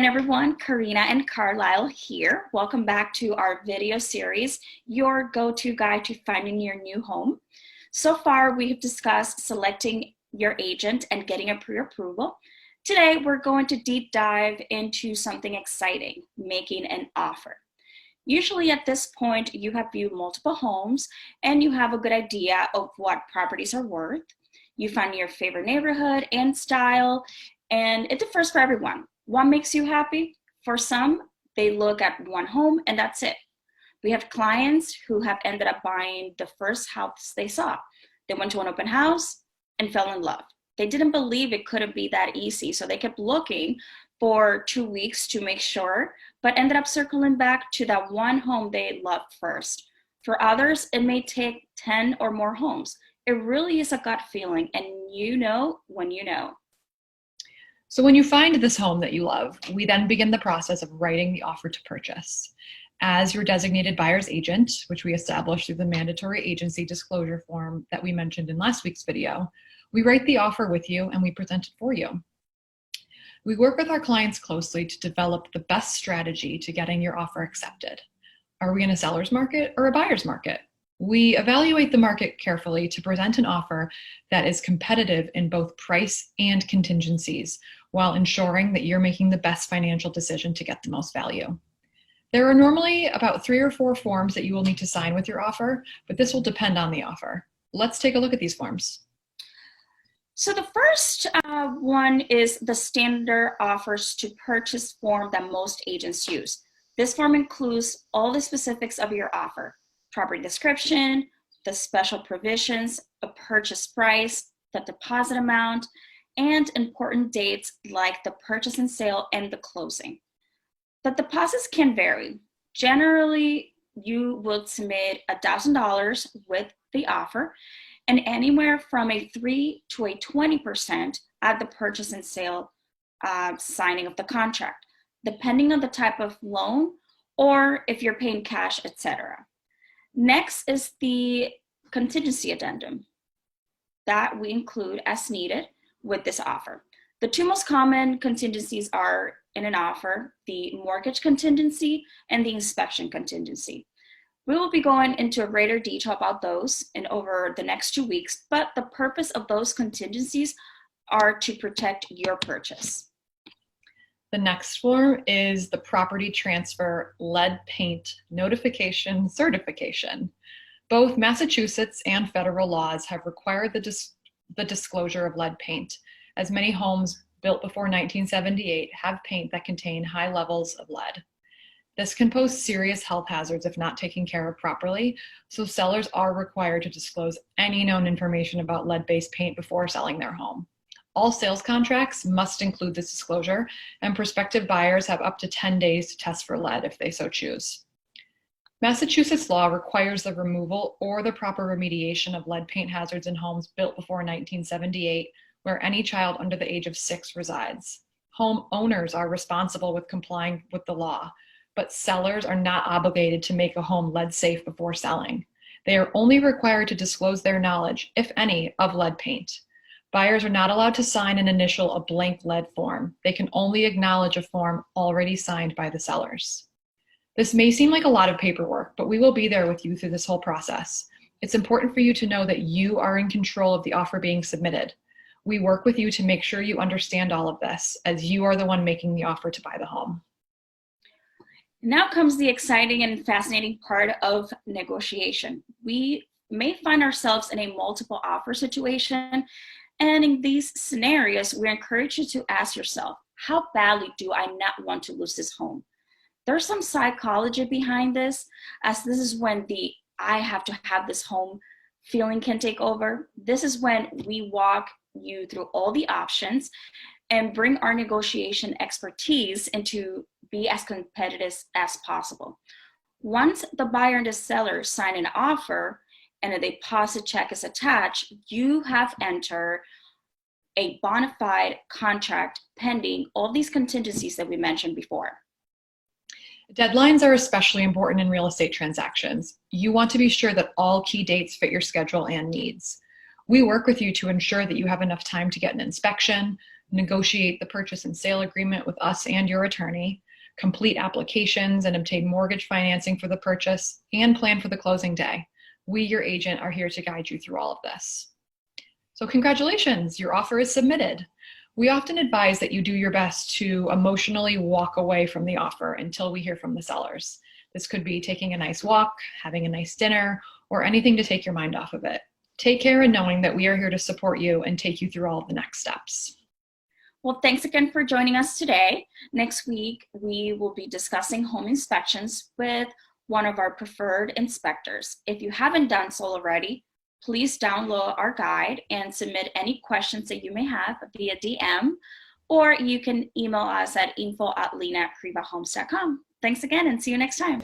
again, everyone. Karina and Carlisle here. Welcome back to our video series, your go-to guide to finding your new home. So far, we have discussed selecting your agent and getting a pre-approval. Today, we're going to deep dive into something exciting, making an offer. Usually at this point, you have viewed multiple homes and you have a good idea of what properties are worth. You find your favorite neighborhood and style, and it differs for everyone. What makes you happy? For some, they look at one home and that's it. We have clients who have ended up buying the first house they saw. They went to an open house and fell in love. They didn't believe it couldn't be that easy, so they kept looking for 2 weeks to make sure, but ended up circling back to that one home they loved first. For others, it may take 10 or more homes. It really is a gut feeling, and you know when you know. So when you find this home that you love, we then begin the process of writing the offer to purchase. As your designated buyer's agent, which we established through the mandatory agency disclosure form that we mentioned in last week's video, we write the offer with you and we present it for you. We work with our clients closely to develop the best strategy to getting your offer accepted. Are we in a seller's market or a buyer's market? We evaluate the market carefully to present an offer that is competitive in both price and contingencies, while ensuring that you're making the best financial decision to get the most value. There are normally about 3 or 4 forms that you will need to sign with your offer, but this will depend on the offer. Let's take a look at these forms. So the first one is the standard offers to purchase form that most agents use. This form includes all the specifics of your offer: property description, the special provisions, a purchase price, the deposit amount, and important dates like the purchase and sale and the closing. The deposits can vary. Generally, you will submit $1,000 with the offer, and anywhere from a 3 to a 20% at the purchase and sale signing of the contract, depending on the type of loan or if you're paying cash, etc. Next is the Contingency Addendum that we include as needed with this offer. The 2 most common contingencies are in an offer: the mortgage contingency and the inspection contingency. We will be going into greater detail about those over the next 2 weeks, but the purpose of those contingencies are to protect your purchase. The next form is the property transfer lead paint notification certification. Both Massachusetts and federal laws have required the disclosure of lead paint, as many homes built before 1978 have paint that contain high levels of lead. This can pose serious health hazards if not taken care of properly, so sellers are required to disclose any known information about lead-based paint before selling their home. All sales contracts must include this disclosure, and prospective buyers have up to 10 days to test for lead if they so choose. Massachusetts law requires the removal or the proper remediation of lead paint hazards in homes built before 1978, where any child under the age of 6 resides. Home owners are responsible with complying with the law, but sellers are not obligated to make a home lead safe before selling. They are only required to disclose their knowledge, if any, of lead paint. Buyers are not allowed to sign and initial a blank lead form. They can only acknowledge a form already signed by the sellers. This may seem like a lot of paperwork, but we will be there with you through this whole process. It's important for you to know that you are in control of the offer being submitted. We work with you to make sure you understand all of this, as you are the one making the offer to buy the home. Now comes the exciting and fascinating part of negotiation. We may find ourselves in a multiple offer situation, and in these scenarios, we encourage you to ask yourself, how badly do I not want to lose this home? There's some psychology behind this, as this is when the I have to have this home feeling can take over. This is when we walk you through all the options and bring our negotiation expertise into be as competitive as possible. Once the buyer and the seller sign an offer and a deposit check is attached, you have entered a bona fide contract pending all these contingencies that we mentioned before. Deadlines are especially important in real estate transactions. You want to be sure that all key dates fit your schedule and needs. We work with you to ensure that you have enough time to get an inspection, negotiate the purchase and sale agreement with us and your attorney, complete applications and obtain mortgage financing for the purchase, and plan for the closing day. We, your agent, are here to guide you through all of this. So congratulations, your offer is submitted. We often advise that you do your best to emotionally walk away from the offer until we hear from the sellers. This could be taking a nice walk, having a nice dinner, or anything to take your mind off of it. Take care in knowing that we are here to support you and take you through all of the next steps. Well, thanks again for joining us today. Next week, we will be discussing home inspections with one of our preferred inspectors. If you haven't done so already, please download our guide and submit any questions that you may have via DM, or you can email us at info@lina@krivahomes.com. Thanks again and see you next time.